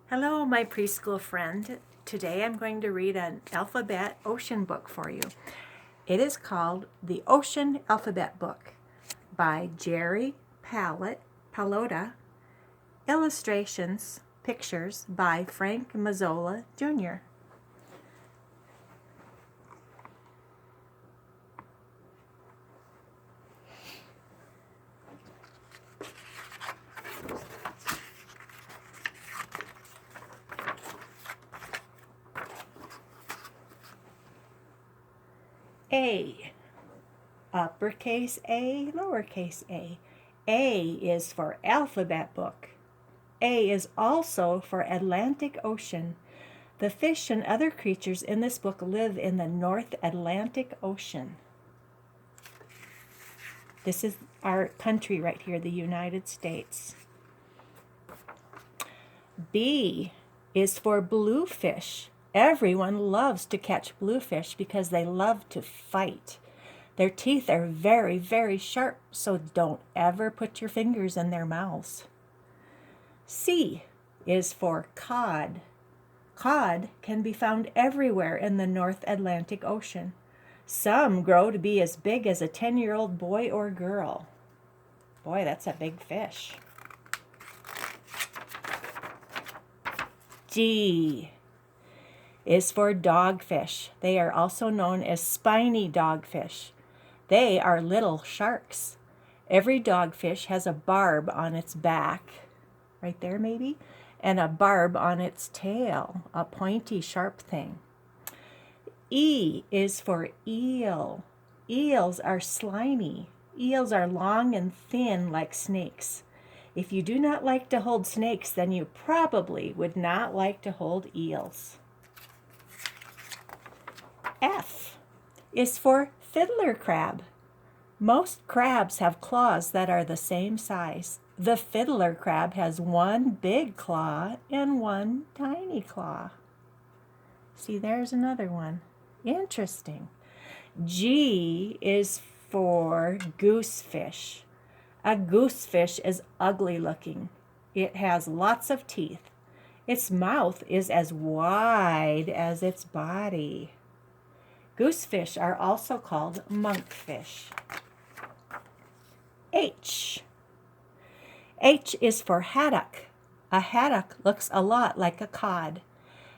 Hello, my preschool friend. Today I'm going to read an alphabet ocean book for you. It is called The Ocean Alphabet Book by Jerry Pallotta. Illustrations, pictures by Frank Mazzola Jr. A. Uppercase A, lowercase a. A is for alphabet book. A is also for Atlantic Ocean. The fish and other creatures in this book live in the North Atlantic Ocean. This is our country right here, the United States. B is for bluefish. Everyone loves to catch bluefish because they love to fight. Their teeth are very, very sharp, so don't ever put your fingers in their mouths. C is for cod. Cod can be found everywhere in the North Atlantic Ocean. Some grow to be as big as a 10-year-old boy or girl. Boy, that's a big fish. D is for dogfish. They are also known as spiny dogfish. They are little sharks. Every dogfish has a barb on its back, right there maybe, and a barb on its tail, a pointy, sharp thing. E is for eel. Eels are slimy. Eels are long and thin like snakes. If you do not like to hold snakes, then you probably would not like to hold eels. F is for fiddler crab. Most crabs have claws that are the same size. The fiddler crab has one big claw and one tiny claw. See, there's another one. Interesting. G is for goosefish. A goosefish is ugly looking. It has lots of teeth. Its mouth is as wide as its body. Goosefish are also called monkfish. H. H is for haddock. A haddock looks a lot like a cod.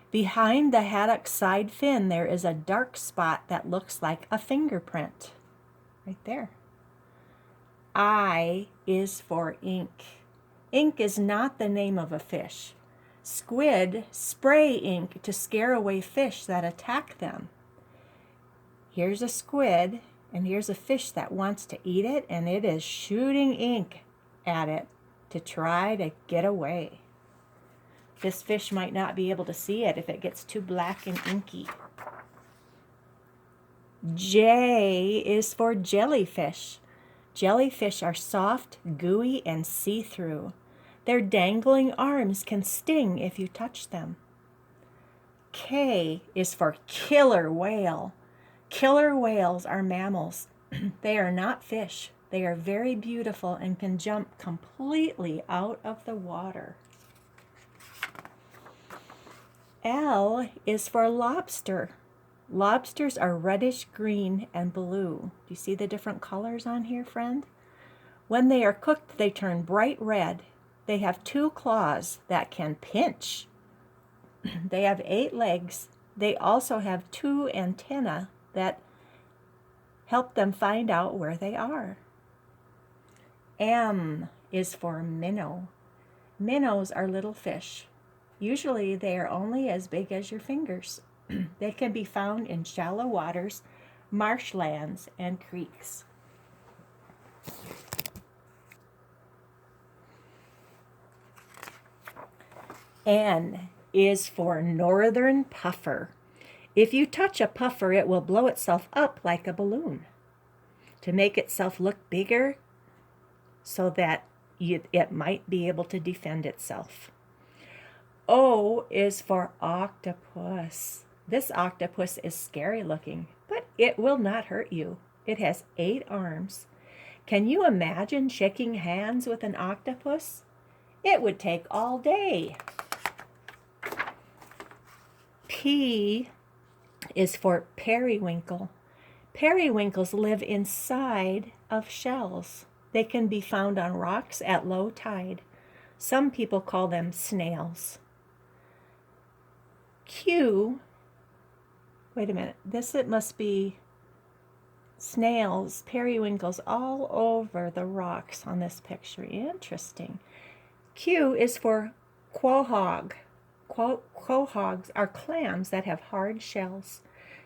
Behind the haddock's side fin, there is a dark spot that looks like a fingerprint. Right there. I is for ink. Ink is not the name of a fish. Squid spray ink to scare away fish that attack them. Here's a squid, and here's a fish that wants to eat it, and it is shooting ink at it to try to get away. This fish might not be able to see it if it gets too black and inky. J is for jellyfish. Jellyfish are soft, gooey, and see-through. Their dangling arms can sting if you touch them. K is for killer whale. Killer whales are mammals. They are not fish. They are very beautiful and can jump completely out of the water. L is for lobster. Lobsters are reddish green and blue. Do you see the different colors on here, friend? When they are cooked, they turn bright red. They have 2 claws that can pinch. They have 8 legs. They also have 2 antennae that help them find out where they are. M is for minnow. Minnows are little fish. Usually they are only as big as your fingers. They can be found in shallow waters, marshlands, and creeks. N is for northern puffer. If you touch a puffer, it will blow itself up like a balloon to make itself look bigger so that it might be able to defend itself. O is for octopus. This octopus is scary looking, but it will not hurt you. It has 8 arms. Can you imagine shaking hands with an octopus? It would take all day. P is for periwinkle. Periwinkles live inside of shells. They can be found on rocks at low tide. Some people call them snails. Q, wait a minute, it must be snails, periwinkles all over the rocks on this picture. Interesting. Q is for quahog. Quahogs are clams that have hard shells.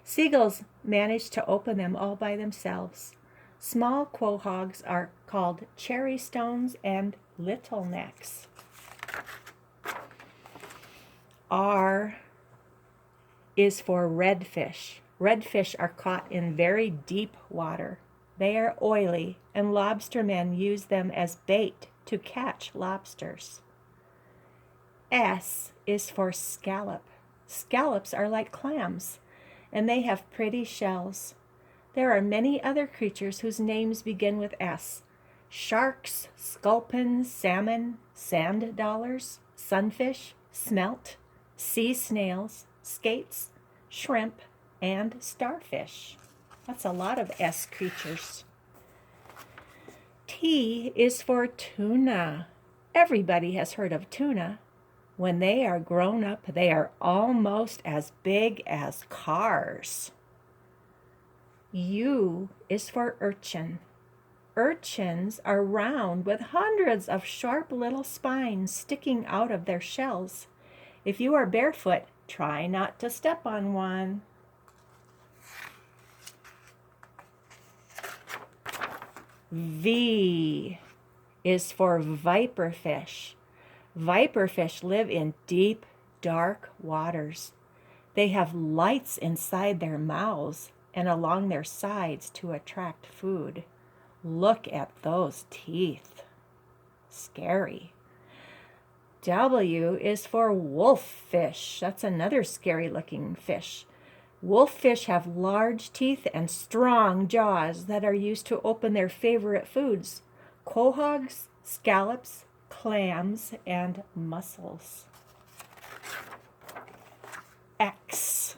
Seagulls manage to open them all by themselves. Small quahogs are called cherry stones and little necks. R is for redfish. Redfish are caught in very deep water. They are oily, and lobstermen use them as bait to catch lobsters. S is for scallop. Scallops are like clams, and they have pretty shells. There are many other creatures whose names begin with S. Sharks, sculpins, salmon, sand dollars, sunfish, smelt, sea snails, skates, shrimp, and starfish. That's a lot of S creatures. T is for tuna. Everybody has heard of tuna. When they are grown up, they are almost as big as cars. U is for urchin. Urchins are round with hundreds of sharp little spines sticking out of their shells. If you are barefoot, try not to step on one. V is for viperfish. Viperfish live in deep, dark waters. They have lights inside their mouths and along their sides to attract food. Look at those teeth. Scary. W is for wolffish. That's another scary looking fish. Wolffish have large teeth and strong jaws that are used to open their favorite foods: quahogs, scallops, clams, and mussels. X.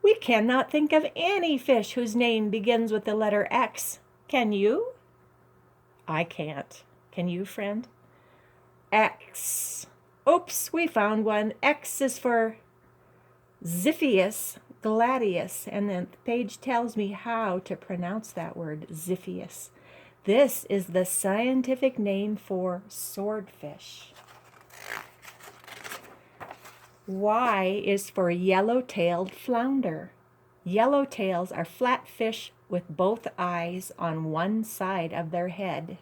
We cannot think of any fish whose name begins with the letter X. Can you? I can't. Can you, friend? X. Oops, we found one. X is for Xiphias gladius, and the page tells me how to pronounce that word, Xiphias. This is the scientific name for swordfish. Y is for yellow-tailed flounder. Yellowtails are flat fish with both eyes on one side of their head.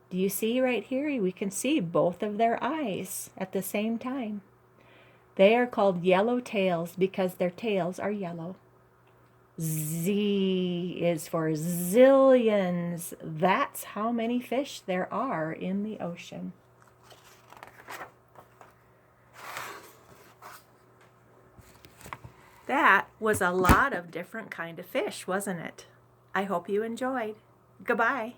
Do you see right here? We can see both of their eyes at the same time. They are called yellowtails because their tails are yellow. Z is for zillions. That's how many fish there are in the ocean. That was a lot of different kind of fish, wasn't it? I hope you enjoyed. Goodbye.